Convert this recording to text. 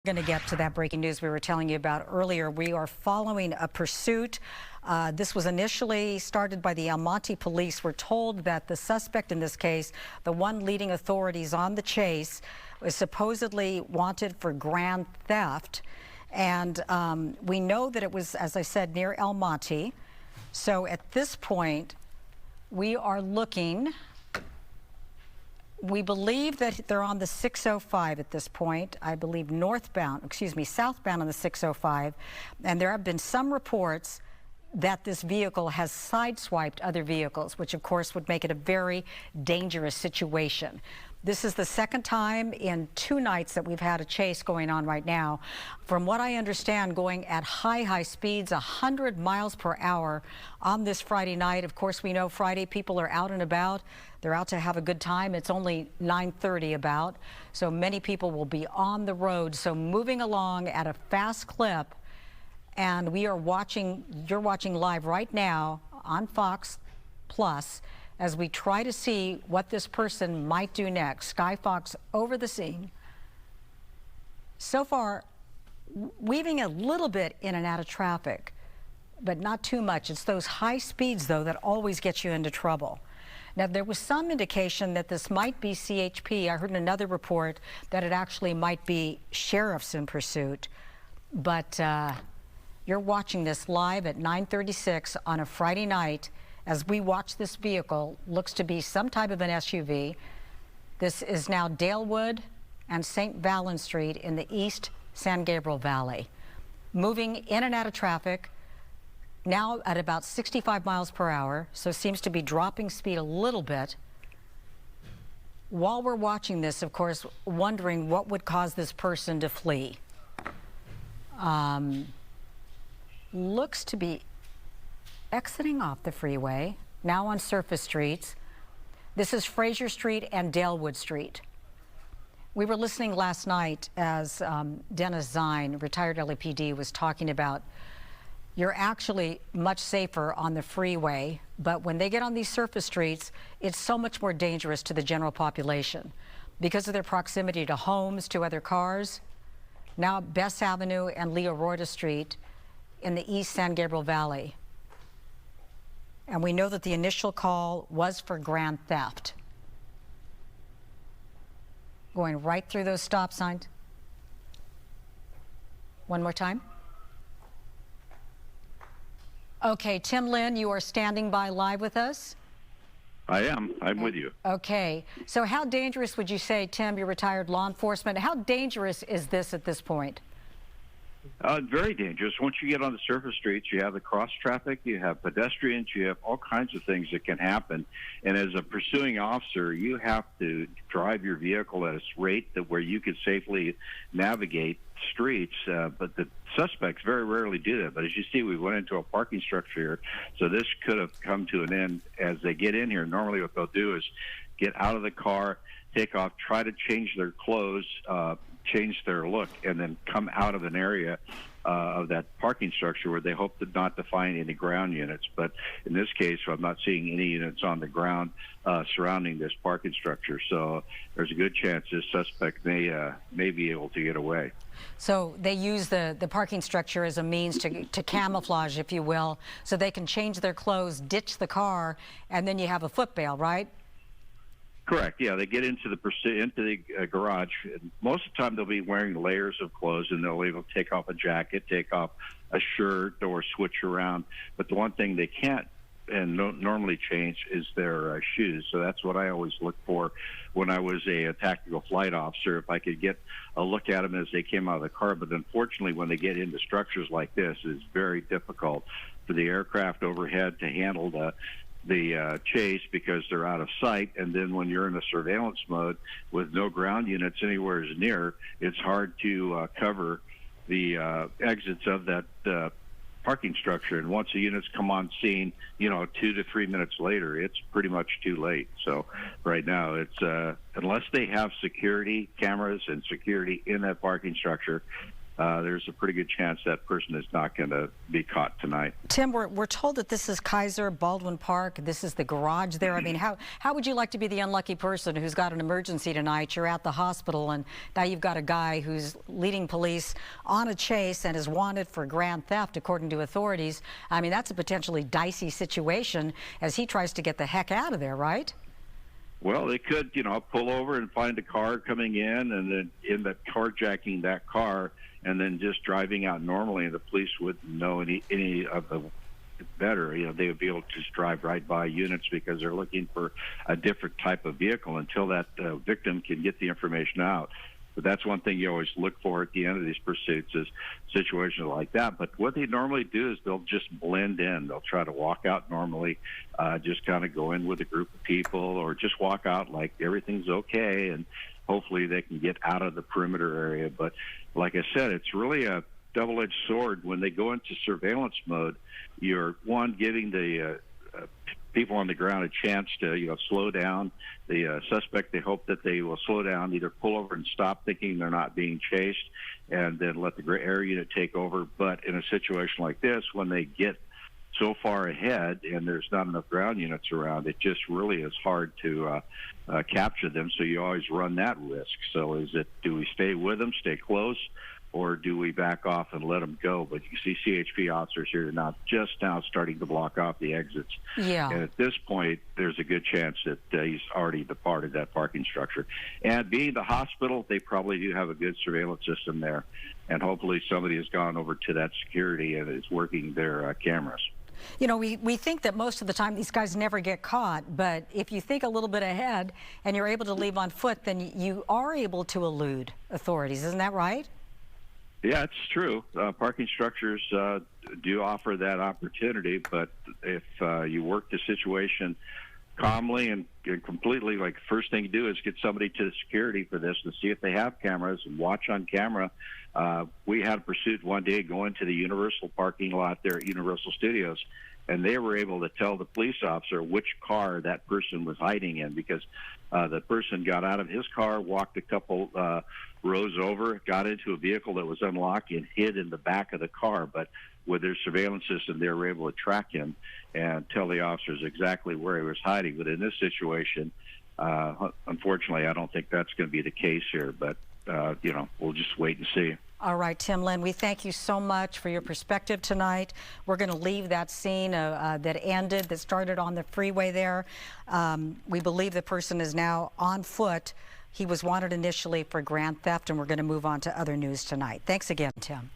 Going to get to that breaking news we were telling you about earlier. We are following a pursuit. This was initially started by the Almonte police. We're told that the suspect in this case, the one leading authorities on the chase, was supposedly wanted for grand theft. And we know that it was, as I said, near Almonte. So at this point, we are looking. We believe that they're on the 605 at this point. I believe southbound on the 605. And there have been some reports that this vehicle has sideswiped other vehicles, which of course would make it a very dangerous situation. This is the second time in 2 nights that we've had a chase going on right now. From what I understand, going at high speeds, 100 miles per hour on this Friday night. Of course, we know Friday people are out and about. They're out to have a good time. It's only 9:30 about, so many people will be on the road. So moving along at a fast clip, and we are watching, you're watching live right now on Fox Plus, as we try to see what this person might do next. Sky Fox over the scene. So far, weaving a little bit in and out of traffic, but not too much. It's those high speeds, though, that always get you into trouble. Now, there was some indication that this might be CHP. I heard in another report that it actually might be sheriffs in pursuit. But you're watching this live at 9:36 on a Friday night. As we watch this vehicle, looks to be some type of an SUV. This is now Dalewood and St. Valens Street in the East San Gabriel Valley. Moving in and out of traffic, now at about 65 miles per hour, so seems to be dropping speed a little bit. While we're watching this, of course, wondering what would cause this person to flee. Looks to be exiting off the freeway, now on surface streets. This is Fraser Street and Dalewood Street. We were listening last night as Dennis Zine, retired LAPD, was talking about you're actually much safer on the freeway, but when they get on these surface streets, it's so much more dangerous to the general population because of their proximity to homes, to other cars. Now Bess Avenue and Leororda Street in the East San Gabriel Valley. And we know that the initial call was for grand theft. Going right through those stop signs. One more time. Okay, Tim Lynn, you are standing by live with us? I am. I'm with you. Okay. So how dangerous would you say, Tim, you're retired law enforcement, how dangerous is this at this point? Very dangerous. Once you get on the surface streets, you have the cross traffic, you have pedestrians, you have all kinds of things that can happen. And as a pursuing officer, you have to drive your vehicle at a rate that where you can safely navigate streets. But the suspects very rarely do that. But as you see, we went into a parking structure here, so this could have come to an end as they get in here. Normally what they'll do is get out of the car, take off, try to change their clothes, change their look, and then come out of an area of that parking structure where they hope not to find any ground units. But in this case, I'm not seeing any units on the ground surrounding this parking structure. So there's a good chance this suspect may be able to get away. So they use the parking structure as a means to camouflage, if you will, so they can change their clothes, ditch the car, and then you have a foot bail, right? Correct. Yeah, they get into the garage. And most of the time, they'll be wearing layers of clothes, and they'll able to take off a jacket, take off a shirt, or switch around. But the one thing they can't and normally change is their shoes. So that's what I always look for when I was a tactical flight officer, if I could get a look at them as they came out of the car. But unfortunately, when they get into structures like this, it's very difficult for the aircraft overhead to handle the chase because they're out of sight. And then when you're in a surveillance mode with no ground units anywhere near, it's hard to cover the exits of that parking structure. And once the units come on scene, 2 to 3 minutes later, it's pretty much too late. So right now, it's unless they have security cameras and security in that parking structure, there's a pretty good chance that person is not going to be caught tonight. Tim, we're told that this is Kaiser, Baldwin Park. This is the garage there. I mean, how would you like to be the unlucky person who's got an emergency tonight? You're at the hospital, and now you've got a guy who's leading police on a chase and is wanted for grand theft, according to authorities. I mean, that's a potentially dicey situation as he tries to get the heck out of there, right? Well, they could, pull over and find a car coming in and then end up carjacking that car and then just driving out normally, and the police wouldn't know any of the better. They would be able to just drive right by units because they're looking for a different type of vehicle until that victim can get the information out. But that's one thing you always look for at the end of these pursuits is situations like that. But what they normally do is they'll just blend in. They'll try to walk out normally, just kind of go in with a group of people or just walk out like everything's okay, and hopefully they can get out of the perimeter area. But like I said, it's really a double-edged sword. When they go into surveillance mode, you're, one, giving the people on the ground a chance to, slow down. The suspect, they hope that they will slow down, either pull over and stop thinking they're not being chased, and then let the air unit take over. But in a situation like this, when they get so far ahead and there's not enough ground units around, it just really is hard to capture them. So you always run that risk. So do we stay with them, stay close, or do we back off and let them go? But you see CHP officers here just now starting to block off the exits. Yeah. And at this point, there's a good chance that he's already departed that parking structure. And being the hospital, they probably do have a good surveillance system there. And hopefully somebody has gone over to that security and is working their cameras. We think that most of the time these guys never get caught, but if you think a little bit ahead and you're able to leave on foot, then you are able to elude authorities. Isn't that right? Yeah, it's true. Parking structures do offer that opportunity, but if you work the situation calmly and completely, like, first thing you do is get somebody to the security for this to see if they have cameras and watch on camera. We had a pursuit one day going to the Universal parking lot there at Universal Studios, and they were able to tell the police officer which car that person was hiding in because the person got out of his car, walked a couple rows over, got into a vehicle that was unlocked, and hid in the back of the car. But with their surveillance system, they were able to track him and tell the officers exactly where he was hiding. But in this situation, unfortunately, I don't think that's going to be the case here. But, we'll just wait and see. All right, Tim Lynn, we thank you so much for your perspective tonight. We're going to leave that scene that started on the freeway there. We believe the person is now on foot. He was wanted initially for grand theft, and we're going to move on to other news tonight. Thanks again, Tim.